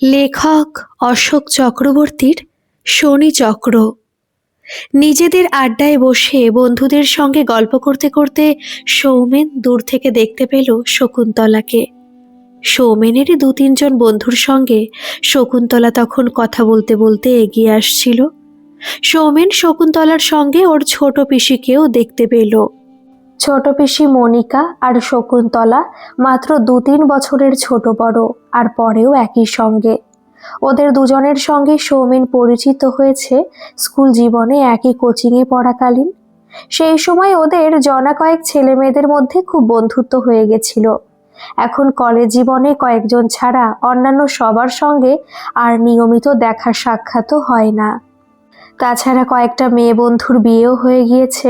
লেখক অশোক চক্রবর্তীর শনি চক্র। নিজেদের আড্ডায় বসে বন্ধুদের সঙ্গে গল্প করতে করতে সৌমেন দূর থেকে দেখতে পেল শকুন্তলাকে। সৌমেনেরই দু তিনজন বন্ধুর সঙ্গে শকুন্তলা তখন কথা বলতে বলতে এগিয়ে আসছিল। সৌমেন শকুন্তলার সঙ্গে ওর ছোট পিসিকেও দেখতে পেল। ছোট পিসি মনিকা আর শকুন্তলা মাত্র 2-3 বছরের ছোট বড়, আর পরেও একই সঙ্গে। ওদের দুজনের সঙ্গে সৌমেন পরিচিত হয়েছে স্কুল জীবনে একই কোচিংয়ে পড়াকালীন। সেই সময় ওদের জনা কয়েক ছেলে মেয়েদের মধ্যে খুব বন্ধুত্ব হয়ে গেছিল। এখন কলেজ জীবনে কয়েকজন ছাড়া অন্যান্য সবার সঙ্গে আর নিয়মিত দেখা সাক্ষাৎও হয় না। তাছাড়া কয়েকটা মেয়ে বন্ধুর বিয়েও হয়ে গিয়েছে।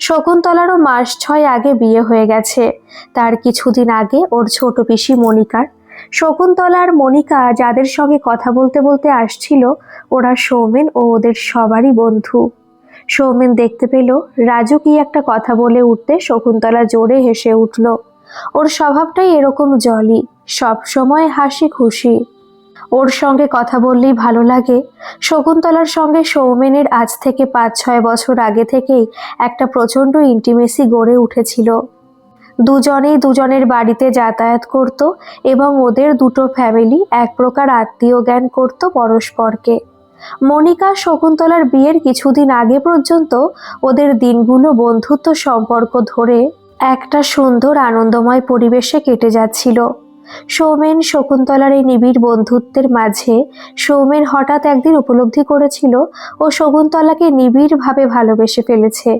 শকুন্তলারও মাস 6 আগে বিয়ে হয়ে গেছে। তার কিছুদিন আগে ওর ছোট পিসি মনিকার। শকুন্তলা আর মনিকা যাদের সঙ্গে কথা বলতে বলতে আসছিল, ওরা সৌমেন ও ওদের সবারই বন্ধু। সৌমেন দেখতে পেল রাজু কি একটা কথা বলে উঠতে শকুন্তলা জোরে হেসে উঠল। ওর স্বভাবটাই এরকম জলি, সব সময় হাসি খুশি। ওর সঙ্গে কথা বললেই ভালো লাগে। শকুন্তলার সঙ্গে সৌমেনের আজ থেকে 5-6 বছর আগে থেকেই একটা প্রচণ্ড ইন্টিমেসি গড়ে উঠেছিল। দুজনেই দুজনের বাড়িতে যাতায়াত করত এবং ওদের দুটো ফ্যামিলি এক প্রকার আত্মীয় জ্ঞান করত পরস্পরকে। মনিকা শকুন্তলার বিয়ের কিছুদিন আগে পর্যন্ত ওদের দিনগুলো বন্ধুত্ব সম্পর্ক ধরে একটা সুন্দর আনন্দময় পরিবেশে কেটে যাচ্ছিল। সৌমেন শকুন্তলার এই নিবিড় বন্ধুত্বের মাঝে সৌমেন হঠাৎ একদিন উপলব্ধি করেছিল ও শকুন্তলাকে নিবিড়ভাবে ভালোবেসে ফেলেছে।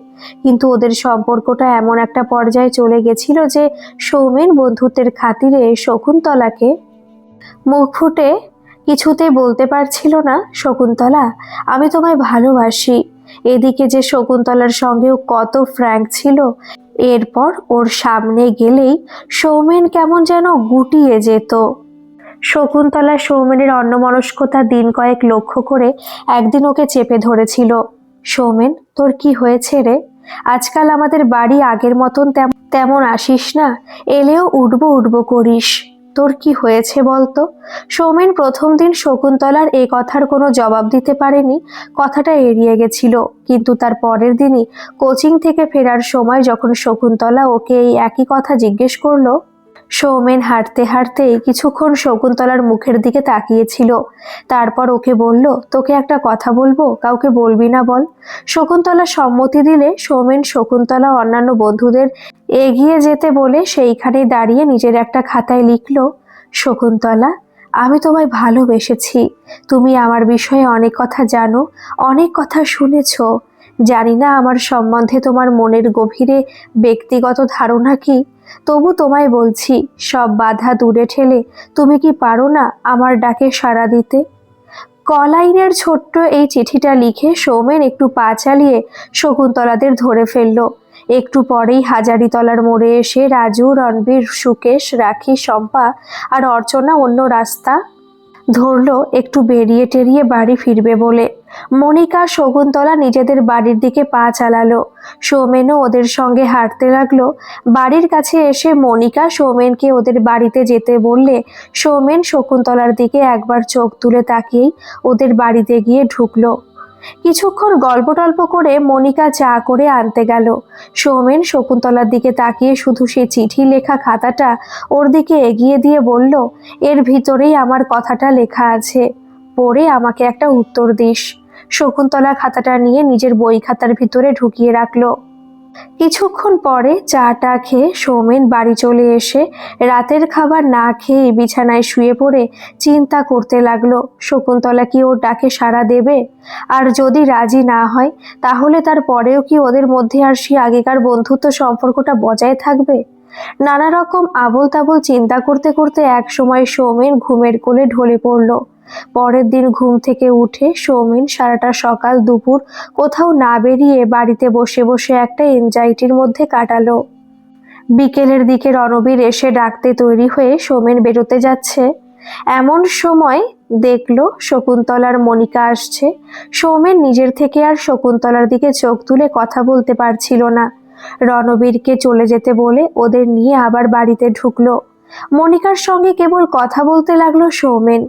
কিন্তু ওদের সম্পর্কটা এমন একটা পর্যায়ে চলে গেছিল যে সৌমেন বন্ধুত্বের খাতিরে শকুন্তলাকে মুখ ফুটে কিছুতেই বলতে পারছিল না, শকুন্তলা, আমি তোমায় ভালোবাসি। এদিকে যে শকুন্তলার সঙ্গেও কত ফ্র্যাঙ্ক ছিল, এরপর ওর সামনে গেলেই সৌমেন কেমন যেন গুটিয়ে যেত। শকুন্তলা সৌমেনের অন্যমনস্কতা দিন কয়েক লক্ষ্য করে একদিন ওকে চেপে ধরেছিল। সৌমেন, তোর কি হয়েছে রে? আজকাল আমাদের বাড়ি আগের মতন তেমন আসিস না, এলেও উঠবো উঠবো করিস। তোর কি হয়েছে বলতো? সৌমেন প্রথম দিন শকুন্তলার এই কথার কোনো জবাব দিতে পারেনি, কথাটা এড়িয়ে গেছিল। কিন্তু তার পরের দিনই কোচিং থেকে ফেরার সময় যখন শকুন্তলা ওকে এই একই কথা জিজ্ঞেস করলো, সৌমেন হাঁটতে হাঁটতে কিছুক্ষণ শকুন্তলার মুখের দিকে তাকিয়েছিল। তারপর ওকে বলল, তোকে একটা কথা বলবো, কাউকে বলবি না বল। শকুন্তলা সম্মতি দিলে সৌমেন শকুন্তলা অন্যান্য বন্ধুদের এগিয়ে যেতে বলে সেইখানেই দাঁড়িয়ে নিজের একটা খাতায় লিখল, শকুন্তলা, আমি তোমায় ভালোবেসেছি। তুমি আমার বিষয়ে অনেক কথা জানো, অনেক কথা শুনেছ। জানি না আমার সম্বন্ধে তোমার মনের গভীরে ব্যক্তিগত ধারণা কি, তবু তোমায় বলছি, সব বাধা দূরে ঠেলে তুমি কি পারো না আমার ডাকে সাড়া দিতে? কলাইনের ছোট্ট এই চিঠিটা লিখে সৌমেন একটু পা চালিয়ে শকুন্তলাদের ধরে ফেলল। একটু পরেই হাজারিতলার মোড়ে এসে রাজু, রণবীর, সুকেশ, রাখি, শম্পা আর অর্চনা অন্য রাস্তা ধরলো একটু বেরিয়ে টেরিয়ে বাড়ি ফিরবে বলে। মনিকা, শকুন্তলা নিজেদের বাড়ির দিকে পা চালালো। সৌমেনও ওদের সঙ্গে হাঁটতে লাগলো। বাড়ির কাছে এসে মনিকা সৌমেনকে ওদের বাড়িতে যেতে বললে সৌমেন শকুন্তলার দিকে একবার চোখ তুলে তাকিয়েই ওদের বাড়িতে গিয়ে ঢুকলো। কিছুক্ষণ গল্প টল্প করে মনিকা চা করে আনতে গেল। সৌমেন শকুন্তলার দিকে তাকিয়ে শুধু সেই চিঠি লেখা খাতাটা ওর দিকে এগিয়ে দিয়ে বলল, এর ভিতরেই আমার কথাটা লেখা আছে, পড়ে আমাকে একটা উত্তর দিস। শকুন্তলা খাতাটা নিয়ে নিজের বই খাতার ভিতরে ঢুকিয়ে রাখলো। কিছুক্ষণ পরে চাটা খেয়ে সৌমেন বাড়ি চলে এসে রাতের খাবার না খেয়ে বিছানায় শুয়ে পড়ে চিন্তা করতে লাগলো, শকুন্তলা কি ওর ডাকে সাড়া দেবে? আর যদি রাজি না হয়, তাহলে তার পরেও কি ওদের মধ্যে আর সেই আগেকার বন্ধুত্ব সম্পর্কটা বজায় থাকবে? নানা রকম আবোল তাবোল চিন্তা করতে করতে এক সময় সৌমেন ঘুমের কোলে ঢলে পড়ল। পরের দিন ঘুম থেকে উঠে সৌমেন সারাটা সকাল দুপুর কোথাও না বেরিয়ে বাড়িতে বসে বসে একটা এনজাইটির মধ্যে কাটালো। বিকেলের দিকে রণবীর এসে ডাকতে তৈরি হয়ে সৌমেন বেরোতে যাচ্ছে, এমন সময় দেখলো শকুন্তলার মনিকা আসছে। সৌমেন নিজের থেকে আর শকুন্তলার দিকে চোখ তুলে কথা বলতে পারছিল না। রণবীরকে চলে যেতে বলে ওদের নিয়ে আবার বাড়িতে ঢুকলো। মনিকার সঙ্গে কেবল কথা বলতে লাগলো সৌমেন।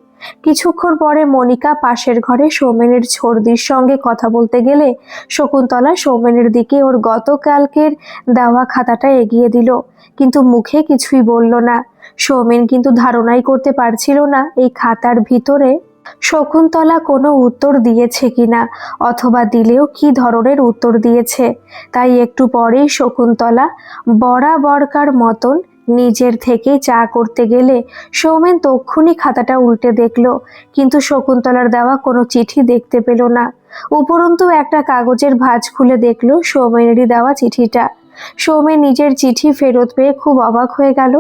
কিছুক্ষণ পরে মনিকা পাশের ঘরে সৌমেনের ছর্দির সঙ্গে কথা বলতে গেলে শকুন্তলা সৌমেনের দিকে ওর গতকালকের দেওয়া খাতাটা এগিয়ে দিল, কিন্তু মুখে কিছুই বলল না। সৌমেন কিন্তু ধারণাই করতে পারছিল না এই খাতার ভিতরে শকুন্তলা কোনো উত্তর দিয়েছে কিনা, অথবা দিলেও কি ধরনের উত্তর দিয়েছে। তাই একটু পরেই শকুন্তলা বরাবরকার মতন নিজের থেকে চা করতে গেলে সৌমেন তক্ষুনি খাতাটা উল্টে দেখল, কিন্তু শকুন্তলার দেওয়া কোনো চিঠি দেখতে পেল না। উপরন্তু একটা কাগজের ভাঁজ খুলে দেখল সৌমেনেরই দেওয়া চিঠিটা। সৌমেন নিজের চিঠি ফেরত পেয়ে খুব অবাক হয়ে গেল।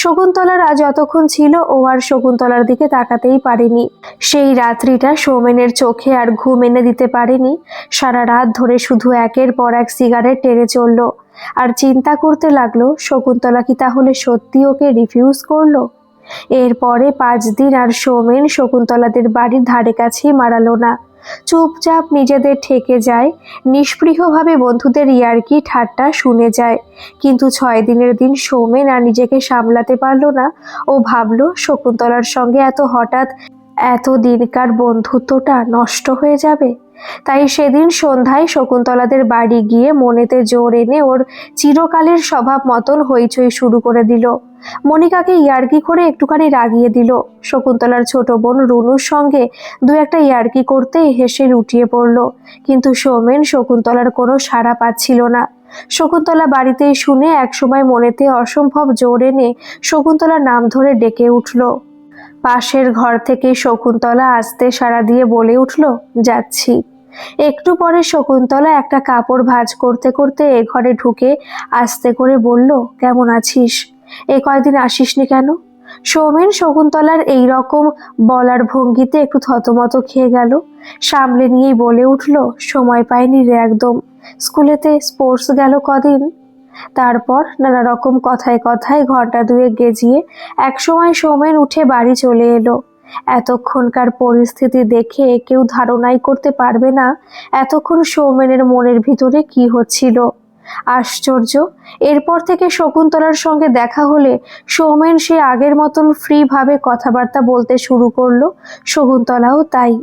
শকুন্তলার আজ যতক্ষণ ছিল ও আর শকুন্তলার দিকে তাকাতেই পারেনি। সেই রাত্রিটা সৌমেনের চোখে আর ঘুম এনে দিতে পারেনি। সারা রাত ধরে শুধু একের পর এক সিগারেট টেনে চলল, আর চিন্তা করতে লাগলো শকুন্তলা কি তাহলে সত্যি ওকে রিফিউজ করলো। এরপরে 5 দিন আর সৌমেন শকুন্তলাদের বাড়ির ধারে কাছেই মারালো না। চুপচাপ নিজেদের ঠেকে যায়, নিষ্পৃহভাবে বন্ধুদের ইয়ার্কি ঠাট্টা শুনে যায়। কিন্তু 6 দিনের দিন সৌমেন আর নিজেকে সামলাতে পারল না। ও ভাবল শকুন্তলার সঙ্গে এত হঠাৎ এত দিনকার বন্ধুত্বটা নষ্ট হয়ে যাবে। তাই সেদিন সন্ধ্যায় শকুন্তলাদের বাড়ি গিয়ে মনেতে জোর এনে ওর চিরকালের স্বভাব মতন হইচই শুরু করে দিল। মনিকাকে ইয়ার্কি করে একটুখানি রাগিয়ে দিল। শকুন্তলার ছোট বোন রুনুর সঙ্গে দু একটা ইয়ার্কি করতেই হেসে লুটিয়ে পড়ল, কিন্তু সৌমেন শকুন্তলার কোনো সাড়া পাচ্ছিল না। শকুন্তলা বাড়িতেই শুনে একসময় মনেতে অসম্ভব জোর এনে শকুন্তলার নাম ধরে ডেকে উঠল। পাশের ঘর থেকে শকুন্তলা আস্তে সাড়া দিয়ে বলে উঠল, যাচ্ছি। একটু পরে শকুন্তলা একটা কাপড় ভাঁজ করতে করতে এ ঘরে ঢুকে আস্তে করে বলল, কেমন আছিস? এ কয়দিন আসিসনি কেন? সৌমেন শকুন্তলার এই রকম বলার ভঙ্গিতে একটু থতমত খেয়ে গেল। সামলে নিয়েই বলে উঠল, সময় পাইনি রে একদম, স্কুলেতে স্পোর্টস গেল কদিন। তারপর নানা রকম কথায় কথায় ঘন্টা দুয়েক গেজিয়ে একসময় সৌমেন উঠে বাড়ি চলে এলো। এতক্ষণকার পরিস্থিতি দেখে কেউ ধারণাই করতে পারবে না এতক্ষণ সৌমেনের মনের ভিতরে কি হচ্ছিল। আশ্চর্য, এরপর থেকে শকুন্তলার সঙ্গে দেখা হলে সৌমেন সে আগের মতন ফ্রিভাবে কথাবার্তা বলতে শুরু করলো। শকুন্তলাও তাই।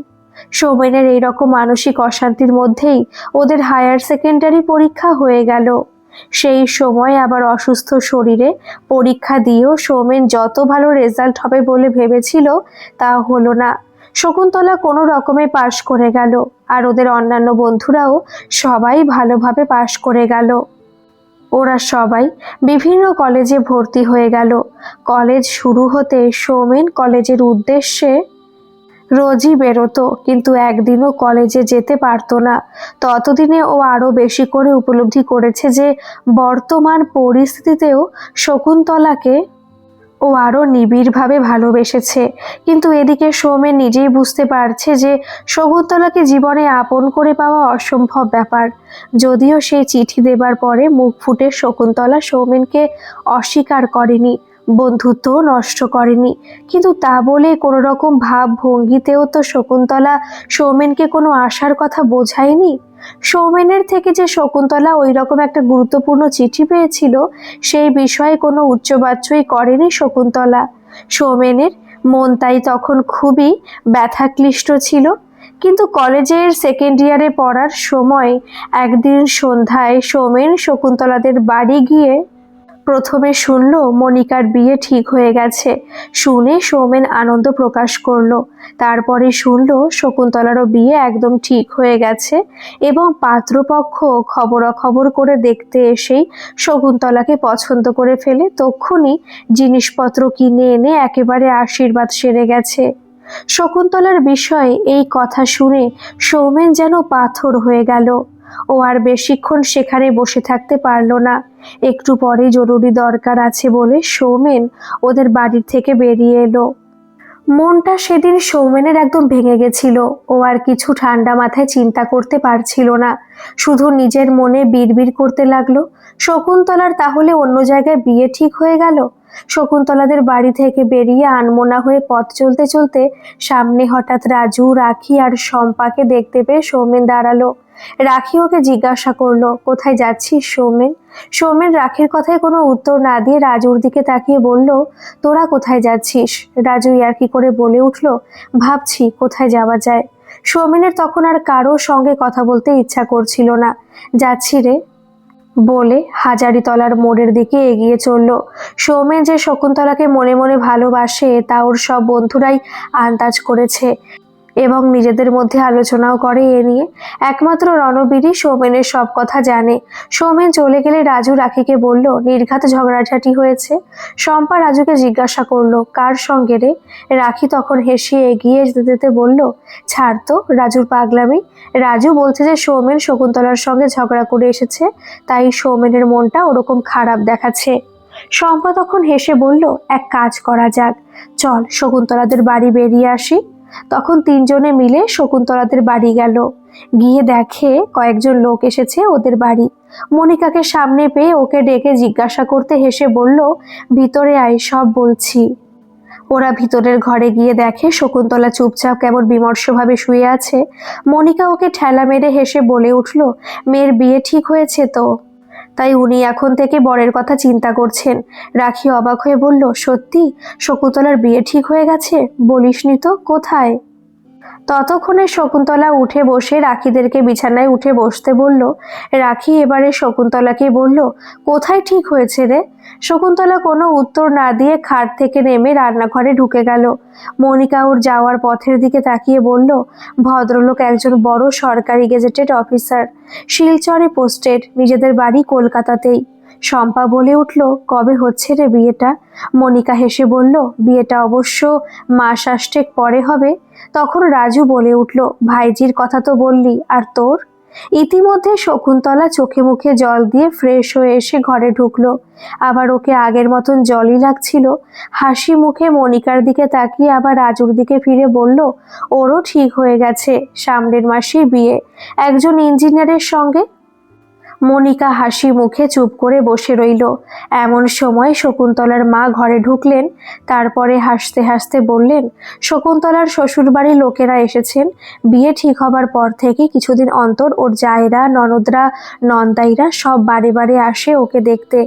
সৌমেনের এইরকম মানসিক অশান্তির মধ্যেই ওদের হায়ার সেকেন্ডারি পরীক্ষা হয়ে গেল। সেই সময় আবার অসুস্থ শরীরে পরীক্ষা দিয়েও সৌমেন যত ভালো রেজাল্ট হবে বলে ভেবেছিল তা হলো না। শকুন্তলা কোনো রকমে পাশ করে গেল, আর ওদের অন্যান্য বন্ধুরাও সবাই ভালোভাবে পাশ করে গেল। ওরা সবাই বিভিন্ন কলেজে ভর্তি হয়ে গেল। কলেজ শুরু হতে সৌমেন কলেজের উদ্দেশ্যে রোজই বেরোতো, কিন্তু একদিনও কলেজে যেতে পারতো না। ততদিনে ও আরো বেশি করে উপলব্ধি করেছে যে বর্তমান পরিস্থিতিতেও শকুন্তলাকে ও আরো নিবিড়ভাবে ভালোবেসেছে। কিন্তু এদিকে সৌমেন নিজেই বুঝতে পারছে যে শকুন্তলাকে জীবনে আপন করে পাওয়া অসম্ভব ব্যাপার। যদিও সেই চিঠি দেবার পরে মুখ ফুটে শকুন্তলা সৌমেনকে অস্বীকার করেনি, বন্ধুত্ব নষ্ট করেনি, কিন্তু তা বলে কোনো রকম ভাব ভঙ্গিতেও তো শকুন্তলা সৌমেনকে কোনো আশার কথা বোঝায়নি। সৌমেনের থেকে যে শকুন্তলা ওই রকম একটা গুরুত্বপূর্ণ চিঠি পেয়েছিল সেই বিষয়ে কোনো উচ্চবাচ্যই করেনি শকুন্তলা। সৌমেনের মন তাই তখন খুবই ব্যথাক্লিষ্ট ছিল। কিন্তু কলেজের সেকেন্ড ইয়ারে পড়ার সময় একদিন সন্ধ্যায় সৌমেন শকুন্তলাদের বাড়ি গিয়ে প্রথমে শুনল মনিকার বিয়ে ঠিক হয়ে গেছে। শুনে সৌমেন আনন্দ প্রকাশ করলো। তারপরে শুনল শকুন্তলারও বিয়ে একদম ঠিক হয়ে গেছে এবং পাত্রপক্ষ খবরাখবর করে দেখতে এসেই শকুন্তলাকে পছন্দ করে ফেলে তক্ষুনি জিনিসপত্র কিনে এনে একেবারে আশীর্বাদ সেরে গেছে। শকুন্তলার বিষয়ে এই কথা শুনে সৌমেন যেন পাথর হয়ে গেল। ও আর বেশিক্ষণ সেখানে বসে থাকতে পারল না। একটু পরে জরুরি দরকার আছে বলে সৌমেন ওদের বাড়ির থেকে বেরিয়ে এলো। মনটা সেদিন সৌমেনের একদম ভেঙে গেছিল। ও আর কিছু ঠান্ডা মাথায় চিন্তা করতে পারছিল না, শুধু নিজের মনে বিড়বিড় করতে লাগলো, শকুন্তলার তাহলে অন্য জায়গায় বিয়ে ঠিক হয়ে গেল। শকুন্তলাদের বাড়ি থেকে বেরিয়ে আনমনা হয়ে পথ চলতে চলতে সামনে হঠাৎ রাজু, রাখি আর শম্পাকে দেখতে পেয়ে সৌমেন দাঁড়ালো। রাখি ওকে জিজ্ঞাসা করলো, কোথায় যাচ্ছিস সৌমেন? সৌমেন রাখির কথায় কোনো উত্তর না দিয়ে রাজুর দিকে তাকিয়ে বলল, তোরা কোথায় যাচ্ছিস? রাজু ইয়ার্কি করে বলে উঠল, ভাবছি কোথায় যাওয়া যায়। সৌমেনের তখন আর কারোর সঙ্গে কথা বলতে ইচ্ছা করছিল না। যাচ্ছি রে বলে হাজারিতলার মোড়ের দিকে এগিয়ে চলল। সৌমেন যে শকুন্তলাকে মনে মনে ভালোবাসে তা ওর সব বন্ধুরাই আন্দাজ করেছে এবং নিজেদের মধ্যে আলোচনাও করে এ নিয়ে। একমাত্র রণবীরই সৌমেনের সব কথা জানে। সৌমেন চলে গেলে রাজু রাখিকে বলল, নির্ঘাত ঝগড়াঝাটি হয়েছে। শম্পা রাজুকে জিজ্ঞাসা করলো, কার সঙ্গে রে? রাখি তখন হেসে এগিয়ে যেতে যেতে বলল, ছাড় তো রাজুর পাগলামি। রাজু বলছে যে সৌমেন শকুন্তলার সঙ্গে ঝগড়া করে এসেছে, তাই সৌমেনের মনটা ওরকম খারাপ দেখাচ্ছে। শম্পা তখন হেসে বলল, এক কাজ করা যাক, চল শকুন্তলাদের বাড়ি বেরিয়ে আসি। তখন তিনজনে মিলে শকুন্তলাদের বাড়ি গেল। গিয়ে দেখে কয়েকজন লোক এসেছে ওদের বাড়ি। মনিকাকে সামনে পেয়ে ওকে ডেকে জিজ্ঞাসা করতে হেসে বলল, ভিতরে আয়, সব বলছি। ওরা ভিতরের ঘরে গিয়ে দেখে শকুন্তলা চুপচাপ কেমন বিমর্ষভাবে শুয়ে আছে। মনিকা ওকে ঠেলা মেরে হেসে বলে উঠল, মেয়ের বিয়ে ঠিক হয়েছে তো, তাই উনি এখন থেকে বরের কথা চিন্তা করছেন। রাখি অবাক হয়ে বলল, সত্যি শকুন্তলার বিয়ে ঠিক হয়ে গেছে? বলিসনি তো, কোথায়? ততক্ষণে শকুন্তলা উঠে বসে রাখিদেরকে বিছানায় উঠে বসতে বলল। রাখি এবারে শকুন্তলাকে বলল, কোথায় ঠিক হয়েছে রে? শকুন্তলা কোনো উত্তর না দিয়ে খাট থেকে নেমে রান্নাঘরে ঢুকে গেল। মনিকা ওর যাওয়ার পথের দিকে তাকিয়ে বলল, ভদ্রলোক একজন বড় সরকারি গেজেটেড অফিসার, শিলচরে পোস্টেড, নিজেদের বাড়ি কলকাতাতেই। শম্পা বলে উঠল, কবে হচ্ছে রে বিয়েটা? মনিকা হেসে বলল, বিয়েটা অবশ্য মাস আষ্টেক পরে হবে। তখন রাজু বলে উঠল, ভাইজির কথা তো বললি, আর তোর? ইতিমধ্যে শকুন্তলা চোখে মুখে জল দিয়ে ফ্রেশ হয়ে এসে ঘরে ঢুকলো। আবার ওকে আগের মতন জলই লাগছিল। হাসি মুখে মনিকার দিকে তাকিয়ে আবার রাজুর দিকে ফিরে বলল, ওরও ঠিক হয়ে গেছে, সামনের মাসেই বিয়ে, একজন ইঞ্জিনিয়ারের সঙ্গে। মনিকা হাসি মুখে চুপ করে বসে রইল। এমন সময় শকুন্তলার মা ঘরে ঢুকলেন। তারপরে হাসতে হাসতে বললেন, শকুন্তলার শ্বশুরবাড়ির লোকেরা এসেছেন। বিয়ে ঠিক হবার পর থেকে কিছুদিন অন্তর ওর জায়েরা, ননদরা, নন্দাইরা সব বারে বারে আসে ওকে দেখতে।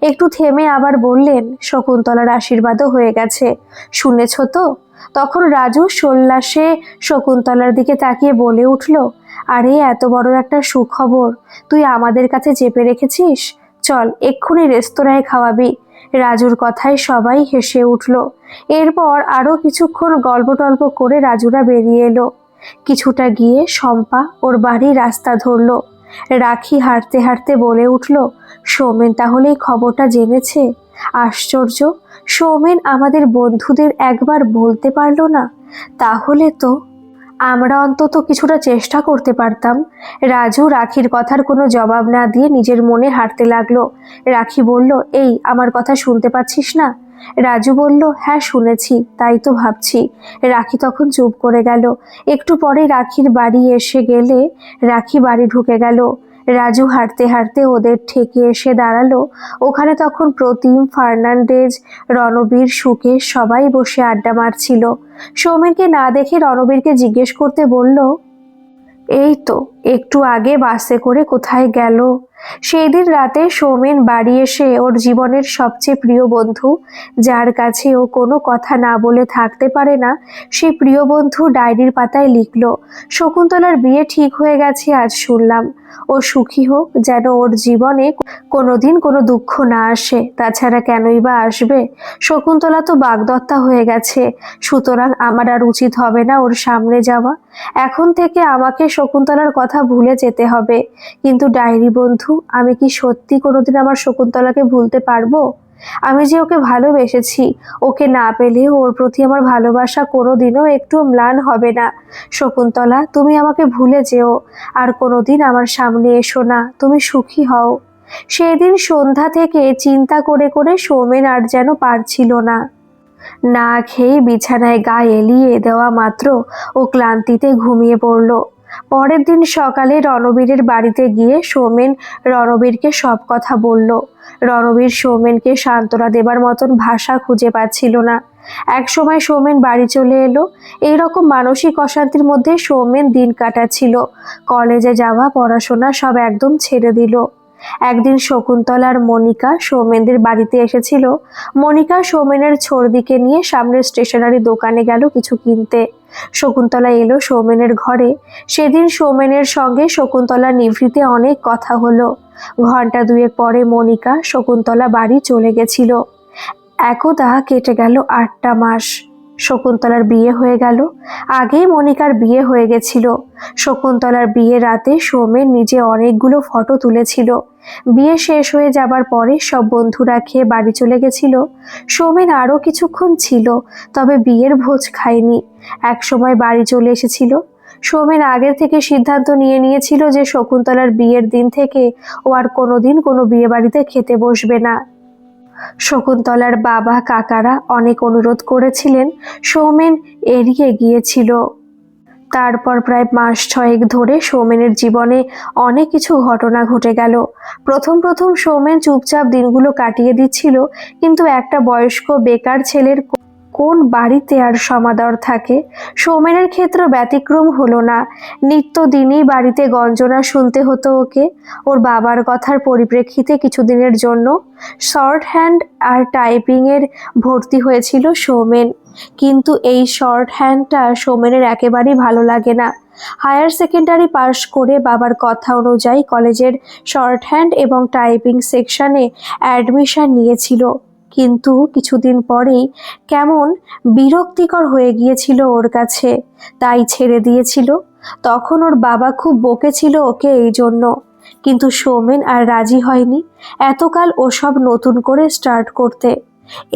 একটু থেমে আবার বললেন, শকুন্তলার আশীর্বাদও হয়ে গেছে, শুনেছ তো? তখন রাজু সোল্লাসে শকুন্তলার দিকে তাকিয়ে বলে উঠল, আরে এত বড় একটা সুখবর তুই আমাদের কাছে চেপে রেখেছিস? চল এক্ষুনি রেস্তোরাঁয় খাওয়াবি। রাজুর কথায় সবাই হেসে উঠল। এরপর আরো কিছুক্ষণ গল্প টল্প করে রাজুরা বেরিয়ে এলো। কিছুটা গিয়ে শম্পা ওর বাড়ির রাস্তা ধরল। রাখি হাঁটতে হাঁটতে বলে উঠল, সৌমেন তাহলে এই খবরটা জেনেছে? আশ্চর্য, সৌমেন আমাদের বন্ধুদের একবার বলতে পারলো না। তাহলে তো আমরা অন্তত কিছুটা চেষ্টা করতে পারতাম। রাজু রাখির কথার কোনো জবাব না দিয়ে নিজের মনে হাঁটতে লাগলো। রাখি বলল, এই আমার কথা শুনতে পাচ্ছিস না? রাজু বলল, হ্যাঁ শুনেছি, তাই তো ভাবছি। রাখি তখন চুপ করে গেল। একটু পরে রাখির বাড়ি এসে গেলে রাখি বাড়ি ঢুকে গেল। রাজু হাঁটতে হাঁটতে ওদের ঠেকে এসে দাঁড়ালো। ওখানে তখন প্রতিম, ফার্নান্ডেজ, রণবীর, সুকেশ সবাই বসে আড্ডা মারছিল। সৌমেনকে না দেখে রণবীরকে জিজ্ঞেস করতে বলল, এই তো একটু আগে বাসে করে কোথায় গেল? সেই দিন রাতে সৌমেন বাড়ি এসে ওর জীবনের সবচেয়ে প্রিয় বন্ধু, যার কাছে ও কোনো কথা না বলে থাকতে পারে না, সেই প্রিয় বন্ধু ডায়েরির পাতায় লিখল, শকুন্তলার বিয়ে ঠিক হয়ে গেছে আজ শুনলাম। ও সুখী হোক, যেন ওর জীবনে কোনোদিন কোনো দুঃখ না আসে। তাছাড়া কেনই বা আসবে? শকুন্তলা তো বাগদত্তা হয়ে গেছে, সুতরাং আমার আর উচিত হবে না ওর সামনে যাওয়া। এখন থেকে আমাকে শকুন্তলার কথা ভুলে যেতে হবে। কিন্তু ডায়েরি বন্ধু, আমি কি সত্যি কোনোদিন আমার শকুন্তলাকে ভুলতে পারবো? আমি যে ওকে ভালোবেসেছি, ওকে না পেলে ওর প্রতি আমার ভালোবাসা কোনোদিনও একটু ম্লান হবে না। শকুন্তলা, তুমি আমাকে ভুলে যেও, আর কোনোদিন আমার সামনে এসো না, তুমি সুখী হও। সেদিন সন্ধ্যা থেকে চিন্তা করে করে সৌমেন আর যেন পারছিল না। না খেয়ে বিছানায় গা এলিয়ে দেওয়া মাত্র ও ক্লান্তিতে ঘুমিয়ে পড়ল। পরের দিন সকালে রণবীরের বাড়িতে গিয়ে সৌমেন রণবীরকে সব কথা বলল। রণবীর সৌমেনকে সান্ত্বনা দেবার মতন ভাষা খুঁজে পাচ্ছিল না। একসময় সৌমেন বাড়ি চলে এলো। এইরকম মানসিক অশান্তির মধ্যে সৌমেন দিন কাটাচ্ছিল। কলেজে যাওয়া, পড়াশোনা সব একদম ছেড়ে দিল। একদিন শকুন্তলা আর মনিকা সৌমেনদের বাড়িতে এসেছিল। মনিকা সৌমেনের ছোড়দিকে নিয়ে সামনের স্টেশনারি দোকানে গেল কিছু কিনতে। শকুন্তলা এলো সৌমেনের ঘরে। সেদিন সৌমেনের সঙ্গে শকুন্তলা নিভৃতে অনেক কথা হলো। ঘন্টা দুয়েক পরে মনিকা শকুন্তলা বাড়ি চলে গেছিল। একদা কেটে গেল 8টা মাস। শকুন্তলার বিয়ে হয়ে গেল। আগেই মনিকার বিয়ে হয়ে গেছিল। শকুন্তলার বিয়ের রাতে সৌমেন নিজে অনেকগুলো ফটো তুলেছিল। বিয়ে শেষ হয়ে যাবার পরে সব বন্ধুরা খেয়ে বাড়ি চলে গেছিল। সৌমেন আরও কিছুক্ষণ ছিল, তবে বিয়ের ভোজ খায়নি। একসময় বাড়ি চলে এসেছিল। সৌমেন আগের থেকে সিদ্ধান্ত নিয়েছিল যে শকুন্তলার বিয়ের দিন থেকে ও আর কোনোদিন কোনো বিয়ে বাড়িতে খেতে বসবে না। শকুন্তলার বাবা কাকারা অনেক অনুরোধ করেছিলেন, সৌমেন এড়িয়ে গিয়েছিল। তারপর প্রায় মাস 6 ধরে সৌমেনের জীবনে অনেক কিছু ঘটনা ঘটে গেল। প্রথম সৌমেন চুপচাপ দিনগুলো কাটিয়ে দিচ্ছিল, কিন্তু একটা বয়স্ক বেকার ছেলের কোন বাড়িতে আর সমাদর থাকে। সৌমেনের ক্ষেত্রে ব্যতিক্রম হলো না। নিত্যদিনই বাড়িতে গঞ্জনা শুনতে হতো ওকে। ওর বাবার কথার পরিপ্রেক্ষিতে কিছুদিনের জন্য শর্ট হ্যান্ড আর টাইপিংয়ের ভর্তি হয়েছিল সৌমেন। কিন্তু এই শর্ট হ্যান্ডটা সৌমেনের একেবারেই ভালো লাগে না। হায়ার সেকেন্ডারি পাশ করে বাবার কথা অনুযায়ী কলেজের শর্ট হ্যান্ড এবং টাইপিং সেকশনে অ্যাডমিশন নিয়েছিল। কিন্তু কিছুদিন পরেই কেমন বিরক্তিকর হয়ে গিয়েছিল ওর কাছে, তাই ছেড়ে দিয়েছিল। তখন ওর বাবা খুব বকেছিল ওকে এই জন্য, কিন্তু সৌমেন আর রাজি হয়নি এতকাল ওসব নতুন করে স্টার্ট করতে।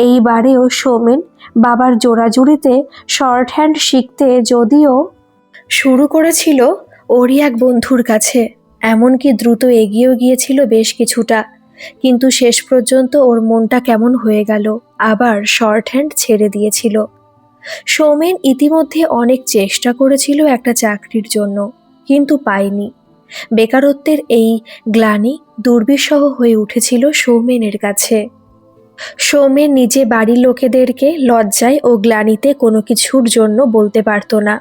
এইবারেও সৌমেন বাবার জোড়াজুড়িতে শর্ট হ্যান্ড শিখতে যদিও শুরু করেছিল ওরই এক বন্ধুর কাছে, এমনকি দ্রুত এগিয়েও গিয়েছিল বেশ কিছুটা, কিন্তু শেষ পর্যন্ত ওর মনটা কেমন হয়ে গেল, আবার শর্ট হ্যান্ড ছেড়ে দিয়েছিল। সৌমেন ইতিমধ্যে অনেক চেষ্টা করেছিল একটা চাকরির জন্য, কিন্তু পায়নি। বেকারত্বের এই গ্লানি দুর্বিষহ হয়ে উঠেছিল সৌমেনের কাছে। সৌমেন নিজে বাড়ির লোকেদেরকে লজ্জায় ও গ্লানিতে কোনো কিছুর জন্য বলতে পারতো না।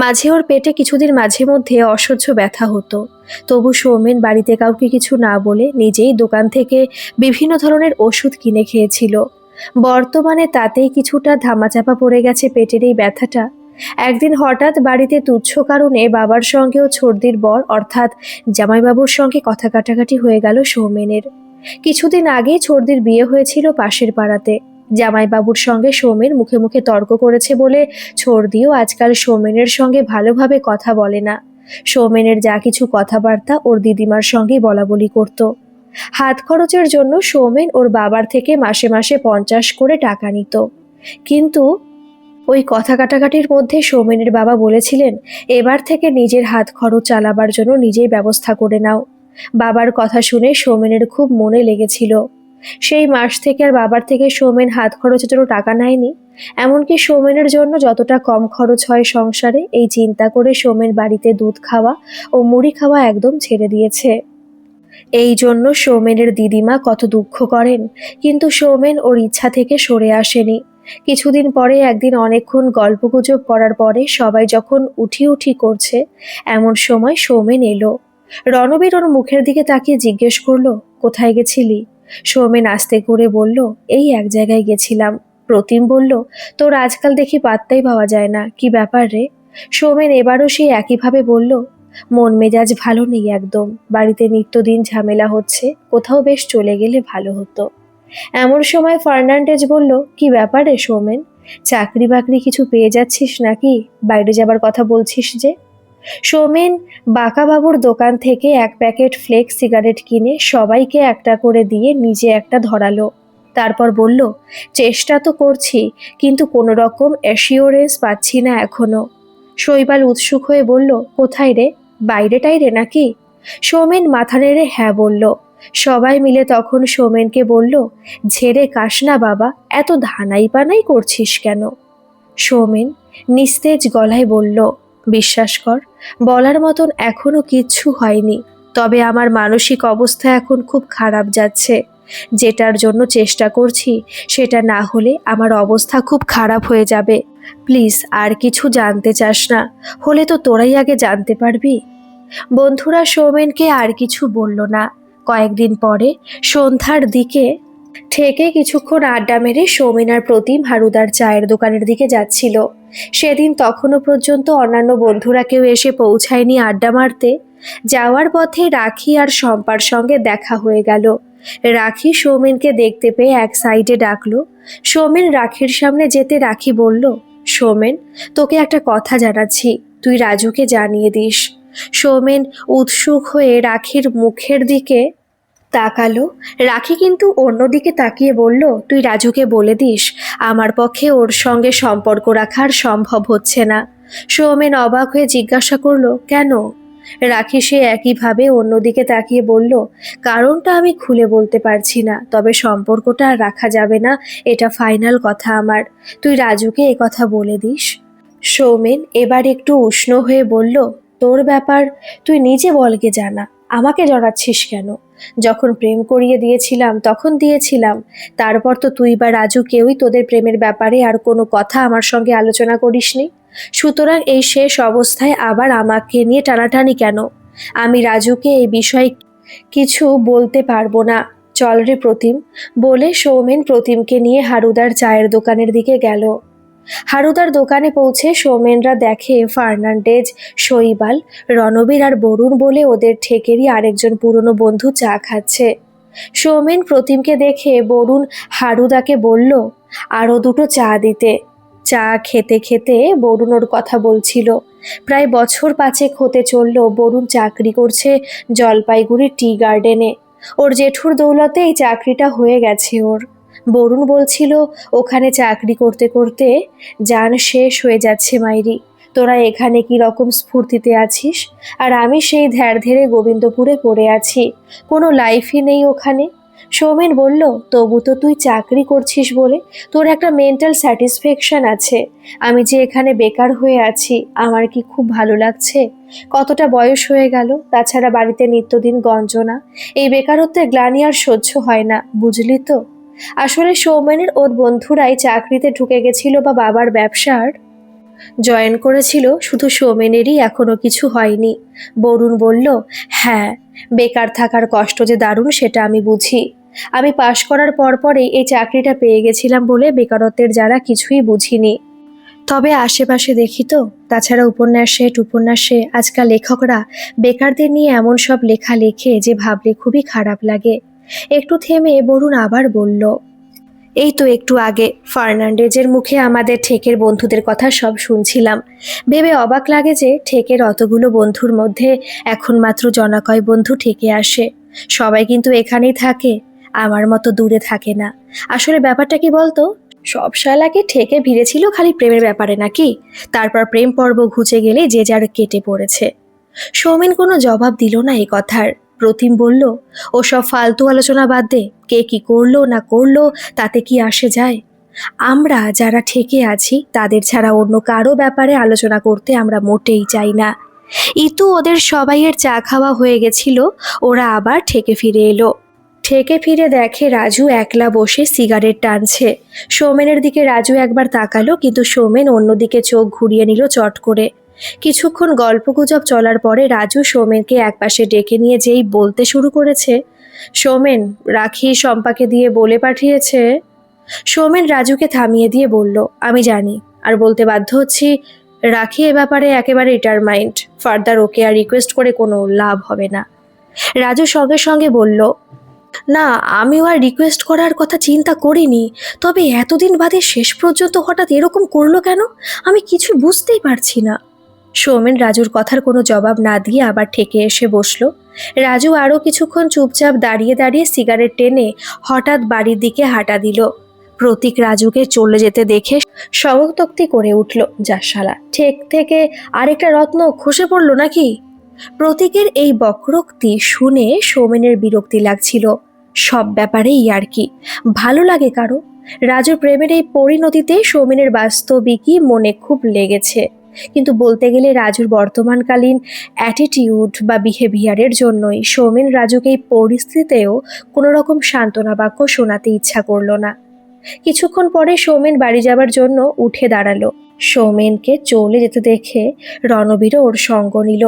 মাঝে ওর পেটে কিছুদিন মাঝে মধ্যে অসহ্য ব্যথা হতো। তবু সৌমেন বাড়িতে কাউকে কিছু না বলে নিজেই দোকান থেকে বিভিন্ন ধরনের ওষুধ কিনে খেয়েছিল। বর্তমানে তাতেই কিছুটা ধামাচাপা পড়ে গেছে পেটের এই ব্যথাটা। একদিন হঠাৎ বাড়িতে তুচ্ছ কারণে বাবার সঙ্গেও ছর্দির বর অর্থাৎ জামাইবাবুর সঙ্গে কথা কাটাকাটি হয়ে গেল সৌমেনের। কিছুদিন আগেই ছর্দির বিয়ে হয়েছিল পাশের পাড়াতে। জামাইবাবুর সঙ্গে সৌমেন মুখে মুখে তর্ক করেছে বলে ছর্দিও আজকাল সৌমেনের সঙ্গে ভালোভাবে কথা বলে না। সৌমেনের যা কিছু কথাবার্তা ওর দিদিমার সঙ্গেই বলাবলি করত। হাত খরচের জন্য সৌমেন ওর বাবার থেকে মাসে মাসে 50 করে টাকা নিত। কিন্তু ওই কথা কাটাকাটির মধ্যে সৌমেনের বাবা বলেছিলেন, এবার থেকে নিজের হাত খরচ চালাবার জন্য নিজেই ব্যবস্থা করে নাও। বাবার কথা শুনে সৌমেনের খুব মনে লেগেছিল। সেই মাস থেকে আর বাবার থেকে সৌমেন হাত খরচের জন্য টাকা নেয়নি। এমনকি সৌমেনের জন্য যতটা কম খরচ হয় সংসারে, এই চিন্তা করে সৌমেন বাড়িতে দুধ খাওয়া ও মুড়ি খাওয়া একদম ছেড়ে দিয়েছে। এই জন্য সৌমেনের দিদিমা কত দুঃখ করেন, কিন্তু সৌমেন ওর ইচ্ছা থেকে সরে আসেনি। কিছুদিন পরে একদিন অনেকক্ষণ গল্পগুজব করার পরে সবাই যখন উঠি করছে, এমন সময় সৌমেন এলো। রণবীর ওর মুখের দিকে তাকিয়ে জিজ্ঞেস করলো, কোথায় গেছিলি? সৌমেন আস্তে করে বলল, এই এক জায়গায় গেছিলাম। প্রতিম বলল, তোর আজকাল দেখি পাত্তাই পাওয়া যায় না, কি ব্যাপার রে? সৌমেন এবারও সেই একইভাবে বলল, মন মেজাজ ভালো নেই একদম, বাড়িতে নিত্যদিন ঝামেলা হচ্ছে, কোথাও বেশ চলে গেলে ভালো হতো। এমন সময় ফার্নান্ডেজ বলল, কি ব্যাপার রে সৌমেন, চাকরি বাকরি কিছু পেয়ে যাচ্ছিস নাকি? বাইরে যাবার কথা বলছিস যে? সৌমেন বাঁকাবাবুর দোকান থেকে 1 প্যাকেট ফ্লেক্স সিগারেট কিনে সবাইকে একটা করে দিয়ে নিজে একটা ধরালো। তারপর বলল, চেষ্টা তো করছি, কিন্তু কোনো রকম অ্যাসিওরেন্স পাচ্ছি না এখনো। শৈবাল উৎসুক হয়ে বলল, কোথায় রে, বাইরে টাইরে নাকি? সৌমেন মাথা নেড়ে হ্যাঁ বলল। সবাই মিলে তখন সৌমেনকে বলল, ঝেড়ে কাশ না বাবা, এত ধানাই পানাই করছিস কেন? সৌমেন নিস্তেজ গলায় বলল, বিশ্বাস কর, বলার মতন এখনো কিচ্ছু হয়নি, তবে আমার মানসিক অবস্থা এখন খুব খারাপ যাচ্ছে। যেটার জন্য চেষ্টা করছি সেটা না হলে আমার অবস্থা খুব খারাপ হয়ে যাবে। প্লিজ আর কিছু জানতে চাস না, হলে তো তোরাই আগে জানতে পারবি। বন্ধুরা সৌমেনকে আর কিছু বলল না। কয়েকদিন পরে সন্ধ্যার দিকে থেকে কিছুক্ষণ আড্ডা মেরে সৌমেন আর প্রতিম হারুদার চায়ের দোকানের দিকে যাচ্ছিল। সেদিন তখনও পর্যন্ত অন্যান্য বন্ধুরা কেউ এসে পৌঁছায়নি আড্ডা মারতে। যাওয়ার পথে রাখি আর শম্পার সঙ্গে দেখা হয়ে গেল। রাখি সৌমেনকে দেখতে পেয়ে এক সাইডে ডাকলো। সৌমেন রাখির সামনে যেতে রাখি বলল, সৌমেন, তোকে একটা কথা জানাচ্ছি, তুই রাজুকে জানিয়ে দিস। সৌমেন উৎসুক হয়ে রাখির মুখের দিকে তাকালো। রাখি কিন্তু অন্যদিকে তাকিয়ে বলল, তুই রাজুকে বলে দিস, আমার পক্ষে ওর সঙ্গে সম্পর্ক রাখার সম্ভব হচ্ছে না। সৌমেন অবাক হয়ে জিজ্ঞাসা করলো, কেন? রাখি সে একইভাবে অন্যদিকে তাকিয়ে বলল, কারণটা আমি খুলে বলতে পারছি না, তবে সম্পর্কটা আর রাখা যাবে না, এটা ফাইনাল কথা আমার। তুই রাজুকে এ কথা বলে দিস। সৌমেন এবার একটু উষ্ণ হয়ে বলল, তোর ব্যাপার তুই নিজে বলকে জানা, আমাকে জড়াচ্ছিস কেন? যখন প্রেম করিয়ে দিয়েছিলাম তখন দিয়েছিলাম, তারপর তো তুই বা রাজু কেউই তোদের প্রেমের ব্যাপারে আর কোনো কথা আমার সঙ্গে আলোচনা করিসনি। সুতরাং এই শেষ অবস্থায় আবার আমাকে নিয়ে টানাটানি কেন? আমি রাজুকে এই বিষয়ে কিছু বলতে পারবো না। চল রে প্রতিম। বলে সৌমেন প্রতিমকে নিয়ে হারুদার চায়ের দোকানের দিকে গেল। হারুদার দোকানে পৌঁছে সৌমেনরা দেখে ফার্নান্ডেজ, শৈবাল, রণবীর আর বরুণ বলে ওদের ঠেকেরই আরেকজন পুরনো বন্ধু চা খাচ্ছে। সৌমেন প্রতিমকে দেখে বরুণ হারুদাকে বলল, আরও দুটো চা দিতে। চা খেতে খেতে বরুণ ওর কথা বলছিল। প্রায় বছর 5 হতে চলল বরুণ চাকরি করছে জলপাইগুড়ি টি গার্ডেনে। ওর জেঠুর দৌলতে এই চাকরিটা হয়ে গেছে ওর। বরুণ বলছিল, ওখানে চাকরি করতে করতে জান শেষ হয়ে যাচ্ছে মাইরি। তোরা এখানে কি রকম স্ফূর্তিতে আছিস, আর আমি সেই ধ্যার ধেরে গোবিন্দপুরে পড়ে আছি, কোনো লাইফই নেই ওখানে। সৌমেন বলল, তবু তো তুই চাকরি করছিস বলে তোর একটা মেন্টাল স্যাটিসফ্যাকশন আছে। আমি যে এখানে বেকার হয়ে আছি, আমার কি খুব ভালো লাগছে? কতটা বয়স হয়ে গেল, তাছাড়া বাড়িতে নিত্যদিন গঞ্জনা, এই বেকারত্বের গ্লানি আর সহ্য হয় না, বুঝলি তো? আসলে সৌমেনের ওর বন্ধুরাই চাকরিতে ঢুকে গেছিল বা বাবার ব্যবসার জয়েন করেছিল, শুধু সৌমেনেরই এখনো কিছু হয়নি। বরুণ বলল, হ্যাঁ, বেকার থাকার কষ্ট যে দারুণ সেটা আমি বুঝি। আমি পাশ করার পরপরই এই চাকরিটা পেয়ে গেছিলাম বলে বেকারত্বের জ্বালা কিছুই বুঝিনি। তবে আশেপাশে দেখি তো, তাছাড়া উপন্যাসে আজকাল লেখকরা বেকারদের নিয়ে এমন সব লেখা লেখে যে ভাবলে খুবই খারাপ লাগে। একটু থেমে বরুণ আবার বলল, এই তো একটু আগে ফার্নান্ডেজের মুখে আমাদের ঠেকের বন্ধুদের কথা সব শুনছিলাম। ভেবে অবাক লাগে যে ঠেকের অতগুলো বন্ধুর মধ্যে এখন মাত্র জনাকয় বন্ধু ঠেকে আসে। সবাই কিন্তু এখানেই থাকে, আমার মতো দূরে থাকে না। আসলে ব্যাপারটা কি বলতো, সব শালাকে ঠেকে ভিড়েছিল খালি প্রেমের ব্যাপারে নাকি? তারপর প্রেম পর্ব ঘুচে গেলে যে যার কেটে পড়েছে। সৌমেন কোনো জবাব দিল না এই কথার। প্রতিম বলল, ও সব ফালতু আলোচনা বাদ দে, কে কি করলো না করলো তাতে কি আসে যায়? আমরা যারা ঠেকে আছি তাদের ছাড়া অন্য কারো ব্যাপারে আলোচনা করতে আমরা মোটেই চাই না। ইতু ওদের সবাইয়ের চা খাওয়া হয়ে গেছিল, ওরা আবার ঠেকে ফিরে এলো। ঠেকে ফিরে দেখে রাজু একলা বসে সিগারেট টানছে। সৌমেনের দিকে রাজু একবার তাকালো, কিন্তু সৌমেন অন্যদিকে চোখ ঘুরিয়ে নিল চট করে। কিছুক্ষণ গল্পগুজব চলার পরে রাজু সৌমেনকে একপাশে ডেকে নিয়ে যেই বলতে শুরু করেছে, সৌমেন, রাখি শম্পাকে দিয়ে বলে পাঠিয়েছে। সৌমেন রাজুকে থামিয়ে দিয়ে বলল, আমি জানি, আর বলতে বাধ্য হচ্ছি, রাখি এ ব্যাপারে একেবারে ডিটারমাইন্ড, ফার্দার ওকে আর রিকোয়েস্ট করে কোনো লাভ হবে না। রাজু সঙ্গে সঙ্গে বলল, না, আমিও আর রিকোয়েস্ট করার কথা চিন্তা করিনি, তবে এতদিন বাদে শেষ পর্যন্ত হঠাৎ এরকম করলো কেন, আমি কিছু বুঝতেই পারছি না। সৌমেন রাজুর কথার কোনো জবাব না দিয়ে আবার ঠেকে এসে বসলো। রাজু আরও কিছুক্ষণ চুপচাপ দাঁড়িয়ে দাঁড়িয়ে সিগারেট টেনে হঠাৎ বাড়ির দিকে হাঁটা দিল। প্রতীক রাজুকে চলে যেতে দেখে শবতক্তি করে উঠল, যা শালা, ঠেক থেকে আরেকটা রত্ন খসে পড়লো নাকি? প্রতীকের এই বক্রোক্তি শুনে সৌমেনের বিরক্তি লাগছিল। সব ব্যাপারেই আর কি ভালো লাগে কারো? রাজুর প্রেমের এই পরিণতিতে সৌমেনের বাস্তবিকই মনে খুব লেগেছে। কিন্তু বলতে গেলে রাজুর বর্তমানকালীন অ্যাটিটিউড বা বিহেভিয়ারের জন্যই সৌমেন রাজুকে এই পরিস্থিতিতেও কোনো রকম সান্ত্বনা বাক্য শোনাতে ইচ্ছা করলো না। কিছুক্ষণ পরে সৌমেন বাড়ি যাবার জন্য উঠে দাঁড়ালো। সৌমেনকে চলে যেতে দেখে রণবীরও ওর সঙ্গ নিল।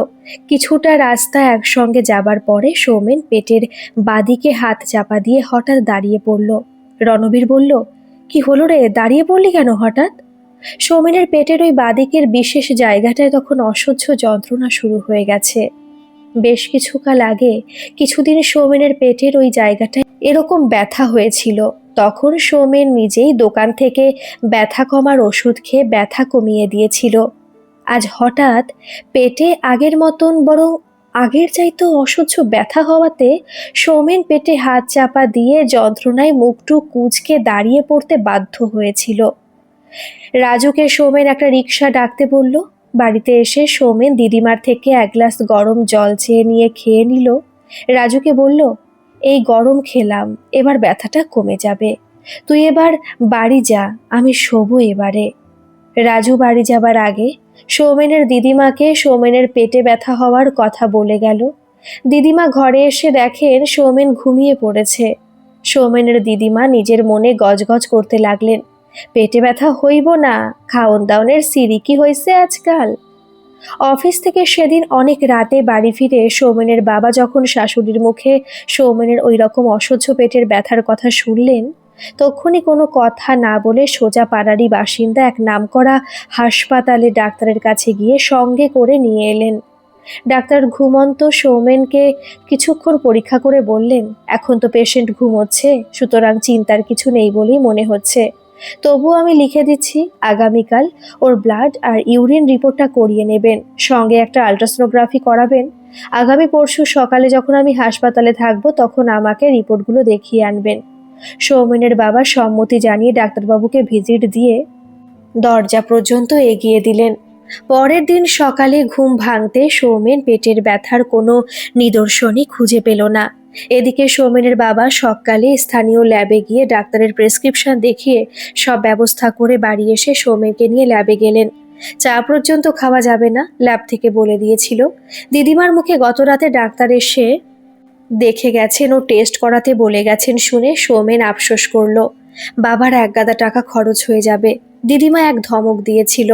কিছুটা রাস্তা একসঙ্গে যাবার পরে সৌমেন পেটের বাদিকে হাত চাপা দিয়ে হঠাৎ দাঁড়িয়ে পড়ল। রণবীর বলল, কি হলো রে, দাঁড়িয়ে পড়লি কেন হঠাৎ? সৌমেনের পেটের ওই বাদিকের বিশেষ জায়গাটায় তখন অসহ্য যন্ত্রণা শুরু হয়ে গেছে। বেশ কিছুকাল আগে কিছুদিন সৌমেনের পেটের ওই জায়গাটায় এরকম ব্যথা হয়েছিল। তখন সৌমেন নিজেই দোকান থেকে ব্যথা কমার ওষুধ খেয়ে ব্যথা কমিয়ে দিয়েছিল। আজ হঠাৎ পেটে আগের মতন বরং আগের চাইতেও অসহ্য ব্যথা হওয়াতে সৌমেন পেটে হাত চাপা দিয়ে যন্ত্রণায় মুখটু কুঁচকে দাঁড়িয়ে পড়তে বাধ্য হয়েছিল। রাজুকে সৌমেন একটা রিক্সা ডাকতে বলল। বাড়িতে এসে সৌমেন দিদিমার থেকে এক গ্লাস গরম জল চেয়ে নিয়ে খেয়ে নিল। রাজুকে বলল, এই গরম খেলাম, এবার ব্যথাটা কমে যাবে, তুই এবার বাড়ি যা, আমি শোবো এবারে। রাজু বাড়ি যাবার আগে সৌমেনের দিদিমাকে সৌমেনের পেটে ব্যথা হওয়ার কথা বলে গেল। দিদিমা ঘরে এসে দেখেন সৌমেন ঘুমিয়ে পড়েছে। সৌমেনের দিদিমা নিজের মনে গজগজ করতে লাগলেন, পেটে ব্যথা হইব না, খাওন দাওনের সিঁড়ি কি হয়েছে আজকাল। অফিস থেকে সেদিন অনেক রাতে বাড়ি ফিরে সৌমেনের বাবা যখন শাশুড়ির মুখে সৌমেনের ওই রকম অসহ্য পেটের ব্যথার কথা শুনলেন, তখনই কোনো কথা না বলে সোজা পাড়ারই বাসিন্দা এক নামকরা হাসপাতালে ডাক্তারের কাছে গিয়ে সঙ্গে করে নিয়ে এলেন। ডাক্তার ঘুমন্ত সৌমেনকে কিছুক্ষণ পরীক্ষা করে বললেন, এখন তো পেশেন্ট ঘুমোচ্ছে, সুতরাং চিন্তার কিছু নেই বলেই মনে হচ্ছে। তবুও আমি লিখে দিচ্ছি, আগামীকাল ওর ব্লাড আর ইউরিন রিপোর্টটা করিয়ে নেবেন, সঙ্গে একটা আলট্রাসোনোগ্রাফি করাবেন। আগামী পরশু সকালে যখন আমি হাসপাতালে থাকবো তখন আমাকে রিপোর্টগুলো দেখিয়ে আনবেন। সৌমেনের বাবা সম্মতি জানিয়ে ডাক্তারবাবুকে ভিজিট দিয়ে দরজা পর্যন্ত এগিয়ে দিলেন। পরের দিন সকালে ঘুম ভাঙতে সৌমেন পেটের ব্যথার কোনো নিদর্শনই খুঁজে পেল না। এদিকে সৌমেনের বাবা সকালে স্থানীয় ল্যাবে গিয়ে ডাক্তারের প্রেসক্রিপশন দেখিয়ে সব ব্যবস্থা করে বাড়ি এসে সৌমেনকে নিয়ে ল্যাবে গেলেন। চা পর্যন্ত খাওয়া যাবে না, ল্যাব থেকে বলে দিয়েছিল। দিদিমার মুখে গত রাতে ডাক্তার এসে দেখে গেছেন ও টেস্ট করাতে বলে গেছেন শুনে সৌমেন আফসোস করলো। বাবার একগাদা টাকা খরচ হয়ে যাবে। দিদিমা এক ধমক দিয়েছিল।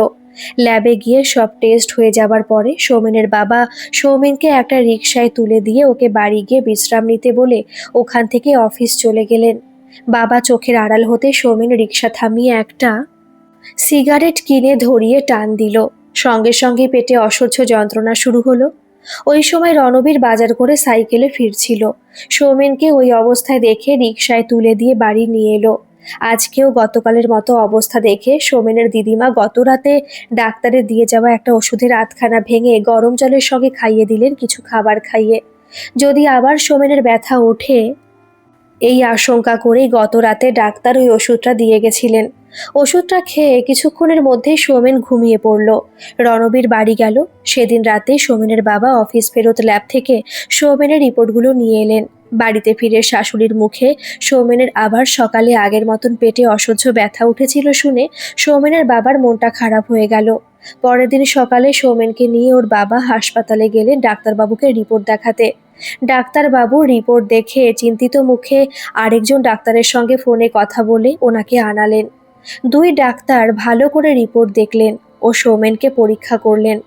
ল্যাবে গিয়ে সব টেস্ট হয়ে যাবার পরে সৌমেনের বাবা সৌমেনকে একটা রিকশায় তুলে দিয়ে ওকে বাড়ি গিয়ে বিশ্রাম নিতে বলে ওখান থেকে অফিস চলে গেলেন। বাবা চোখের আড়াল হতে সৌমেন রিকশা থামিয়ে একটা সিগারেট কিনে ধরিয়ে টান দিল। সঙ্গে সঙ্গে পেটে অসহ্য যন্ত্রণা শুরু হলো। ওই সময় রণবীর বাজার করে সাইকেলে ফিরছিল। সৌমেনকে ওই অবস্থায় দেখে রিকশায় তুলে দিয়ে বাড়ি নিয়ে এলো। আজকেও গতকালের মতো অবস্থা দেখে সৌমেনের দিদিমা গত রাতে ডাক্তারের দিয়ে যাওয়া একটা ওষুধের আধখানা ভেঙে গরম জলের সঙ্গে খাইয়ে দিলেন, কিছু খাবার খাইয়ে। যদি আবার সৌমেনের ব্যথা ওঠে এই আশঙ্কা করেই গত রাতে ডাক্তার ওই ওষুধটা দিয়ে গেছিলেন। ওষুধটা খেয়ে কিছুক্ষণের মধ্যেই সৌমেন ঘুমিয়ে পড়ল। রণবীর বাড়ি গেল। সেদিন রাতে সৌমেনের বাবা অফিস ফেরত ল্যাব থেকে সৌমেনের রিপোর্টগুলো নিয়ে এলেন। বাড়িতে ফিরে শাশুড়ির মুখে সৌমেনের আবার সকালে আগের মতন পেটে অসহ্য ব্যথা উঠেছিল শুনে সৌমেনের বাবার মনটা খারাপ হয়ে গেল। পরের দিন সকালে সৌমেনকে নিয়ে ওর বাবা হাসপাতালে গেলেন ডাক্তারবাবুকে রিপোর্ট দেখাতে। ডাক্তারবাবু রিপোর্ট দেখে চিন্তিত মুখে আরেকজন ডাক্তারের সঙ্গে ফোনে কথা বলে ওনাকে আনালেন। দুই ডাক্তার ভালো করে রিপোর্ট দেখলেন ও সৌমেনকে পরীক্ষা করলেন।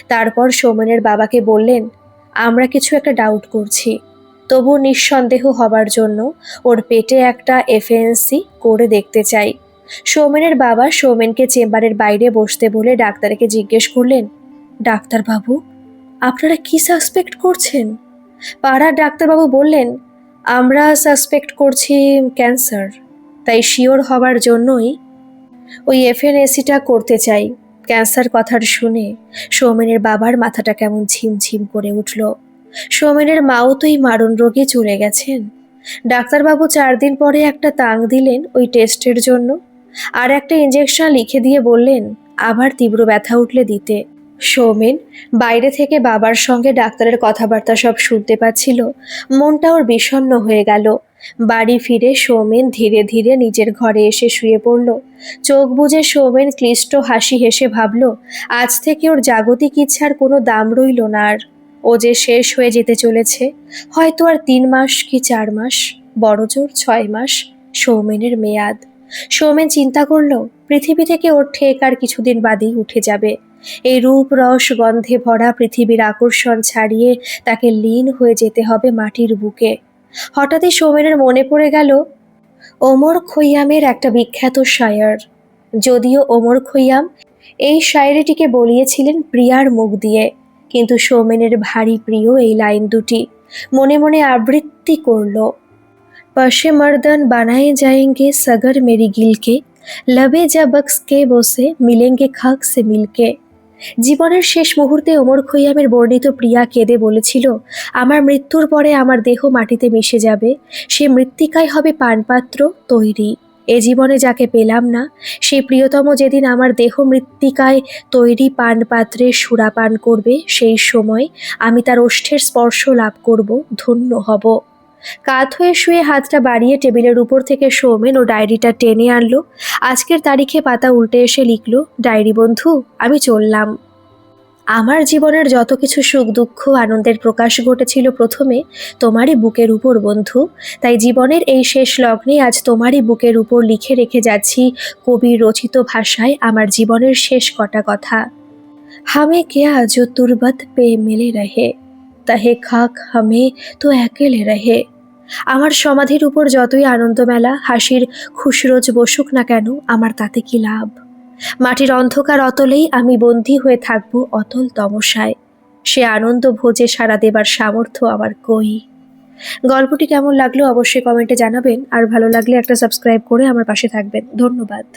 তারপর সৌমেনের বাবাকে বললেন, আমরা কিছু একটা ডাউট করছি, তবু নিঃসন্দেহ হবার জন্য ওর পেটে একটা এফএনসি করে দেখতে চাই। সৌমেনের বাবা সৌমেনকে চেম্বারের বাইরে বসতে বলে ডাক্তারকে জিজ্ঞেস করলেন, ডাক্তারবাবু, আপনারা কি সাসপেক্ট করছেন? পাড়ার ডাক্তারবাবু বললেন, আমরা সাসপেক্ট করছি ক্যান্সার, তাই শিওর হবার জন্যই ওই এফএনএসিটা করতে চাই। ক্যান্সার কথার শুনে সৌমেনের বাবার মাথাটা কেমন ঝিমঝিম করে উঠল। সৌমেনের মাও তো এই মারণ রোগে চলে গেছেন। ডাক্তারবাবু 4 দিন পরে একটা তাং দিলেন ওই টেস্টের জন্য, আর একটা ইঞ্জেকশন লিখে দিয়ে বললেন আবার তীব্র ব্যথা উঠলে দিতে। সৌমেন বাইরে থেকে বাবার সঙ্গে ডাক্তারের কথাবার্তা সব শুনতে পাচ্ছিল। মনটা ওর বিষণ্ণ হয়ে গেল। বাড়ি ফিরে সৌমেন ধীরে ধীরে নিজের ঘরে এসে শুয়ে পড়ল। চোখ বুজে সৌমেন ক্লিষ্ট হাসি হেসে ভাবল, আজ থেকে ওর জাগতিক ইচ্ছার কোনো দাম রইল না আর। ও যে শেষ হয়ে যেতে চলেছে, হয়তো আর 3 মাস কি 4 মাস, বড়জোর 6 মাস সৌমেনের মেয়াদ। সৌমেন চিন্তা করল, পৃথিবী থেকে ওর ঠেক আর কিছুদিন বাদেই উঠে যাবে। এই রূপ রস গন্ধে ভরা পৃথিবীর আকর্ষণ ছাড়িয়ে তাকে লীন হয়ে যেতে হবে মাটির বুকে। হঠাৎই সৌমেনের মনে পড়ে গেল ওমর খৈয়ামের একটা বিখ্যাত শায়র। যদিও ওমর খৈয়াম এই শায়রিটিকে বলিয়েছিলেন প্রিয়ার মুখ দিয়ে, কিন্তু সৌমেনের ভারী প্রিয় এই লাইন দুটি। মনে মনে আবৃত্তি করল, पशे मर्दन बनाए जाएंगे सगर मेरी गिल के, लबे जा बक्स के बोसे मिलेंगे खाक से मिलके। জীবনের শেষ মুহূর্তে ওমর খৈয়ামের বর্ণিত প্রিয়া কেঁদে বলেছিল, আমার মৃত্যুর পরে আমার দেহ মাটিতে মিশে যাবে, সে মৃত্তিকায় হবে পানপাত্র তৈরি। এ জীবনে যাকে পেলাম না, সেই প্রিয়তম যেদিন আমার দেহ মৃত্তিকায় তৈরি পানপাত্রে সুরাপান করবে, সেই সময় আমি তার ওষ্ঠের স্পর্শ লাভ করব, ধন্য হব। কাত হয়ে শুয়ে হাতটা বাড়িয়ে টেবিলের উপর থেকে সৌমেন ও ডায়েরিটা টেনে আনলো। আজকের তারিখে পাতা উল্টে এসে লিখল, ডায়েরি বন্ধু, আমি চললাম। আমার জীবনের যত কিছু সুখ দুঃখ আনন্দের প্রকাশ ঘটেছিল প্রথমে তোমারই বুকের উপর বন্ধু। তাই জীবনের এই শেষ লগ্নে আজ তোমারই বুকের উপর লিখে রেখে যাচ্ছি কবির রচিত ভাষায় আমার জীবনের শেষ কটা কথা। হামে কেয়া जो तुरबत पे मिले रहे, तहे खाक हमें तो अकेले रहे। আমার সমাধির উপর যতই আনন্দমেলা হাসির খুশরোজ বসুক না কেন, আমার তাতে কি লাভ? মাটির অন্ধকার অতলেই আমি বন্দী হয়ে থাকব অতল তমসায়। সে আনন্দ ভোজে সাড়া দেবার সামর্থ্য আমার কই। গল্পটি কেমন লাগলো অবশ্যই কমেন্টে জানাবেন, আর ভালো লাগলে একটা সাবস্ক্রাইব করে আমার পাশে থাকবেন। ধন্যবাদ।